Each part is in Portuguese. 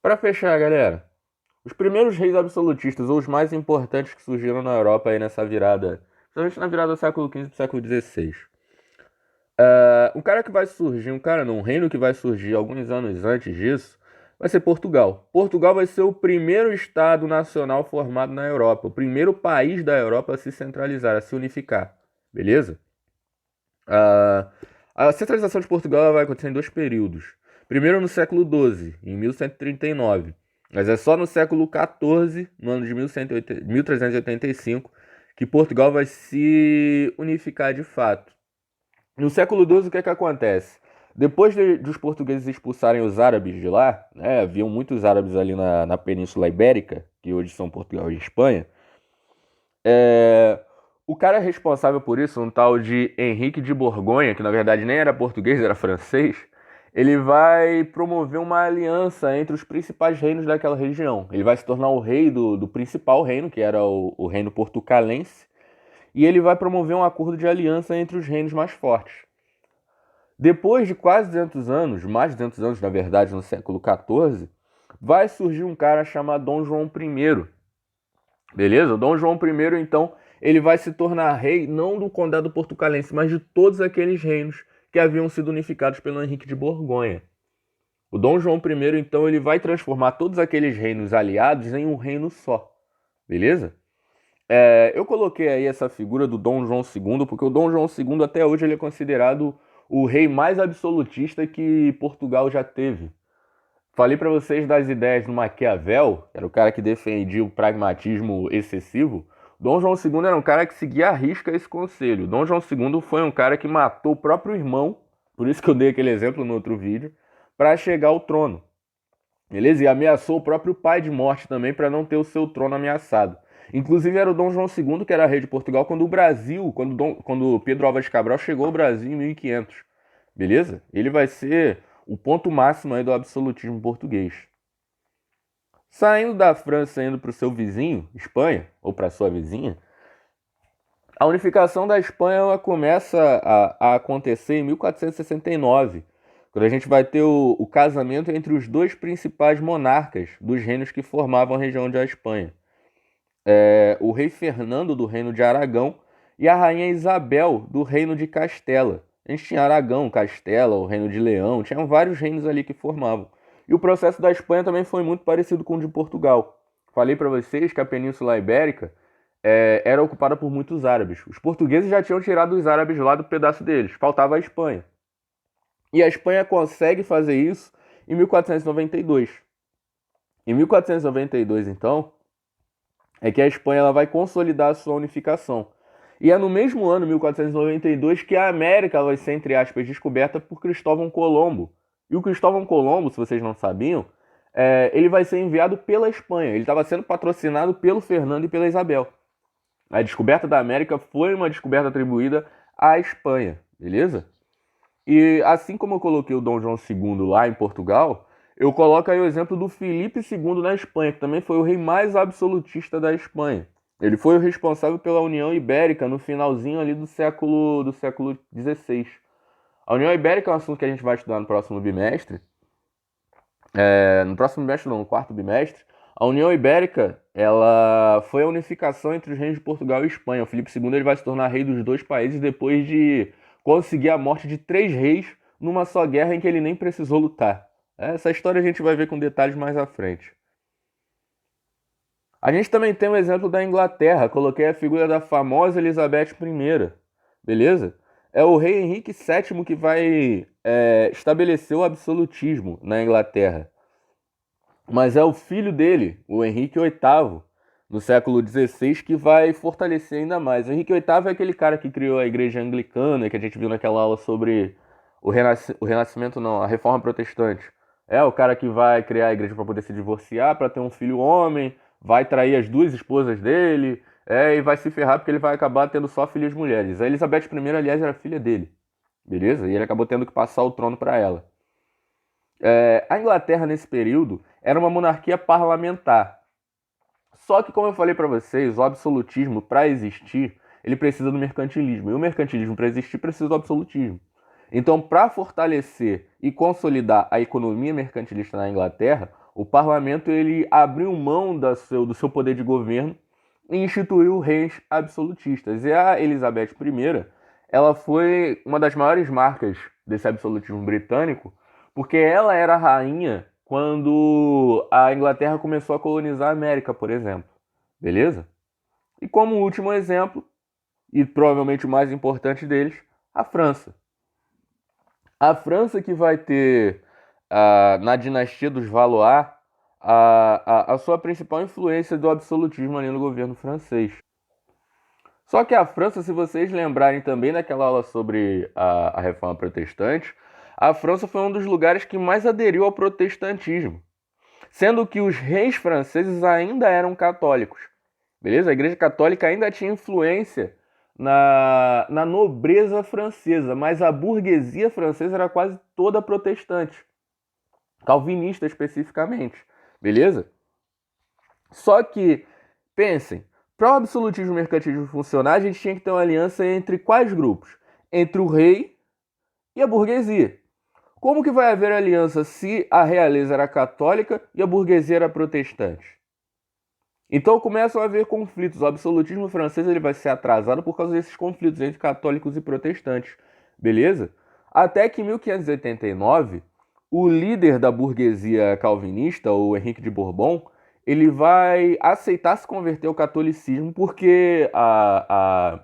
Para fechar, galera, os primeiros reis absolutistas, ou os mais importantes que surgiram na Europa aí nessa virada, principalmente na virada do século XV para o século XVI. Um cara que vai surgir, um cara não, um reino que vai surgir alguns anos antes disso, vai ser Portugal. Portugal vai ser o primeiro estado nacional formado na Europa, o primeiro país da Europa a se centralizar, a se unificar, beleza? Ah, a centralização de Portugal ela vai acontecer em dois períodos. Primeiro no século XII, em 1139. Mas é só no século XIV, no ano de 1385, que Portugal vai se unificar de fato. No século XII, o que é que acontece? Depois de os portugueses expulsarem os árabes de lá, né, haviam muitos árabes ali na Península Ibérica, que hoje são Portugal e Espanha, o cara responsável por isso, um tal de Henrique de Borgonha, que na verdade nem era português, era francês, ele vai promover uma aliança entre os principais reinos daquela região. Ele vai se tornar o rei do principal reino, que era o reino portucalense, e ele vai promover um acordo de aliança entre os reinos mais fortes. Depois de quase 200 anos, mais de 200 anos na verdade, no século XIV, vai surgir um cara chamado Dom João I. Beleza? O Dom João I, então, ele vai se tornar rei não do Condado Portucalense, mas de todos aqueles reinos que haviam sido unificados pelo Henrique de Borgonha. O Dom João I, então, ele vai transformar todos aqueles reinos aliados em um reino só. Beleza? Eu coloquei aí essa figura do Dom João II, porque o Dom João II até hoje ele é considerado o rei mais absolutista que Portugal já teve. Falei para vocês das ideias do Maquiavel, que era o cara que defendia o pragmatismo excessivo. Dom João II era um cara que seguia à risca esse conselho. Dom João II foi um cara que matou o próprio irmão, por isso que eu dei aquele exemplo no outro vídeo, para chegar ao trono. Beleza? E ameaçou o próprio pai de morte também para não ter o seu trono ameaçado. Inclusive era o Dom João II que era rei de Portugal quando o Brasil, quando Pedro Álvares Cabral chegou ao Brasil em 1500. Beleza? Ele vai ser o ponto máximo aí do absolutismo português. Saindo da França e indo para o seu vizinho, Espanha, ou para sua vizinha, a unificação da Espanha ela começa a acontecer em 1469, quando a gente vai ter o casamento entre os dois principais monarcas dos reinos que formavam a região da Espanha. O rei Fernando do reino de Aragão e a rainha Isabel do reino de Castela. A gente tinha Aragão, Castela, o reino de Leão, tinham vários reinos ali que formavam. E o processo da Espanha também foi muito parecido com o de Portugal. Falei para vocês que a Península Ibérica era ocupada por muitos árabes. Os portugueses já tinham tirado os árabes lá do pedaço deles, faltava a Espanha. E a Espanha consegue fazer isso em 1492. Em 1492, então, é que a Espanha ela vai consolidar a sua unificação. E é no mesmo ano, 1492, que a América vai ser, entre aspas, descoberta por Cristóvão Colombo. E o Cristóvão Colombo, se vocês não sabiam, ele vai ser enviado pela Espanha. Ele estava sendo patrocinado pelo Fernando e pela Isabel. A descoberta da América foi uma descoberta atribuída à Espanha, beleza? E assim como eu coloquei o Dom João II lá em Portugal, eu coloco aí o exemplo do Filipe II na Espanha, que também foi o rei mais absolutista da Espanha. Ele foi o responsável pela União Ibérica no finalzinho ali do século XVI. A União Ibérica é um assunto que a gente vai estudar no próximo bimestre. No próximo bimestre não, no quarto bimestre. A União Ibérica, ela foi a unificação entre os reinos de Portugal e Espanha. O Filipe II ele vai se tornar rei dos dois países depois de conseguir a morte de três reis numa só guerra em que ele nem precisou lutar. Essa história a gente vai ver com detalhes mais à frente. A gente também tem o exemplo da Inglaterra. Coloquei a figura da famosa Elizabeth I. Beleza? É o rei Henrique VII que vai estabelecer o absolutismo na Inglaterra. Mas é o filho dele, o Henrique VIII, no século XVI, que vai fortalecer ainda mais. O Henrique VIII é aquele cara que criou a igreja anglicana, que a gente viu naquela aula sobre o Renascimento, não, a Reforma Protestante. É o cara que vai criar a igreja para poder se divorciar, para ter um filho homem, vai trair as duas esposas dele, e vai se ferrar porque ele vai acabar tendo só filhas mulheres. A Elizabeth I, aliás, era filha dele, beleza? E ele acabou tendo que passar o trono para ela. A Inglaterra, nesse período, era uma monarquia parlamentar. Só que, como eu falei para vocês, o absolutismo, para existir, ele precisa do mercantilismo. E o mercantilismo, para existir, precisa do absolutismo. Então, para fortalecer e consolidar a economia mercantilista na Inglaterra, o parlamento ele abriu mão do seu poder de governo e instituiu reis absolutistas. E a Elizabeth I, ela foi uma das maiores marcas desse absolutismo britânico, porque ela era rainha quando a Inglaterra começou a colonizar a América, por exemplo. Beleza? E como último exemplo, e provavelmente o mais importante deles, a França. A França que vai ter, na dinastia dos Valois, a sua principal influência do absolutismo ali no governo francês. Só que a França, se vocês lembrarem também daquela aula sobre a reforma protestante, a França foi um dos lugares que mais aderiu ao protestantismo, sendo que os reis franceses ainda eram católicos. Beleza? A Igreja Católica ainda tinha influência na nobreza francesa, mas a burguesia francesa era quase toda protestante, calvinista especificamente. Beleza? Só que, pensem, para o absolutismo mercantilismo funcionar, a gente tinha que ter uma aliança entre quais grupos? Entre o rei e a burguesia. Como que vai haver aliança se a realeza era católica e a burguesia era protestante? Então começam a haver conflitos. O absolutismo francês ele vai ser atrasado por causa desses conflitos entre católicos e protestantes. Beleza? Até que em 1589, o líder da burguesia calvinista, o Henrique de Bourbon, ele vai aceitar se converter ao catolicismo porque a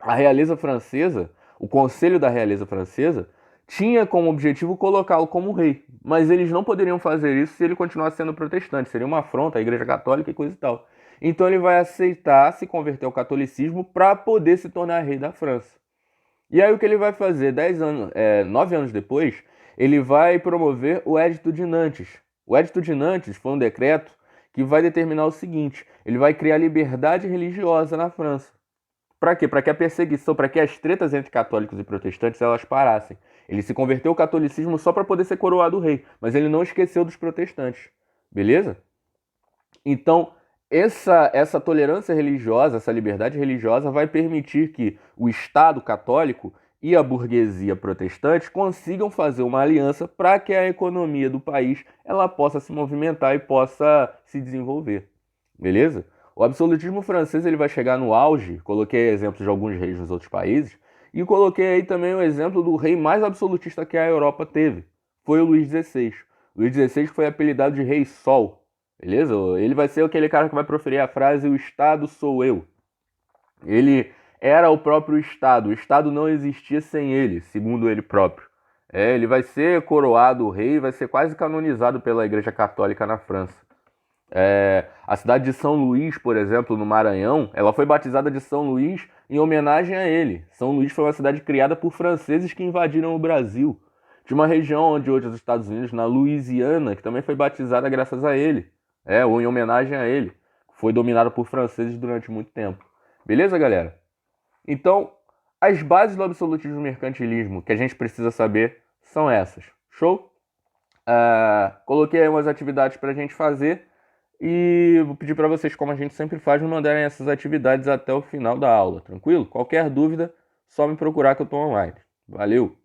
realeza francesa, o conselho da realeza francesa, tinha como objetivo colocá-lo como rei, mas eles não poderiam fazer isso se ele continuasse sendo protestante, seria uma afronta à Igreja Católica e coisa e tal. Então ele vai aceitar se converter ao catolicismo para poder se tornar rei da França. E aí o que ele vai fazer? 9 anos depois, ele vai promover o Edito de Nantes. O Edito de Nantes foi um decreto que vai determinar o seguinte: ele vai criar liberdade religiosa na França. Para quê? Para que a perseguição, para que as tretas entre católicos e protestantes elas parassem. Ele se converteu ao catolicismo só para poder ser coroado rei, mas ele não esqueceu dos protestantes. Beleza? Então, essa tolerância religiosa, essa liberdade religiosa vai permitir que o Estado católico e a burguesia protestante consigam fazer uma aliança para que a economia do país ela possa se movimentar e possa se desenvolver. Beleza? O absolutismo francês ele vai chegar no auge, coloquei exemplos de alguns reis nos outros países, e coloquei aí também o exemplo do rei mais absolutista que a Europa teve. Foi o Luís XVI. Luís XVI foi apelidado de Rei Sol. Beleza? Ele vai ser aquele cara que vai proferir a frase: o Estado sou eu. Ele era o próprio Estado. O Estado não existia sem ele, segundo ele próprio. Ele vai ser coroado rei, vai ser quase canonizado pela Igreja Católica na França. A cidade de São Luís, por exemplo, no Maranhão, ela foi batizada de São Luís em homenagem a ele. São Luís foi uma cidade criada por franceses que invadiram o Brasil, de uma região onde hoje é os Estados Unidos, na Louisiana, que também foi batizada graças a ele, ou em homenagem a ele. Foi dominada por franceses durante muito tempo. Beleza, galera? Então, as bases do absolutismo mercantilismo que a gente precisa saber são essas. Show? Coloquei aí umas atividades para a gente fazer. E vou pedir para vocês, como a gente sempre faz, me mandarem essas atividades até o final da aula, tranquilo? Qualquer dúvida, só me procurar que eu estou online. Valeu!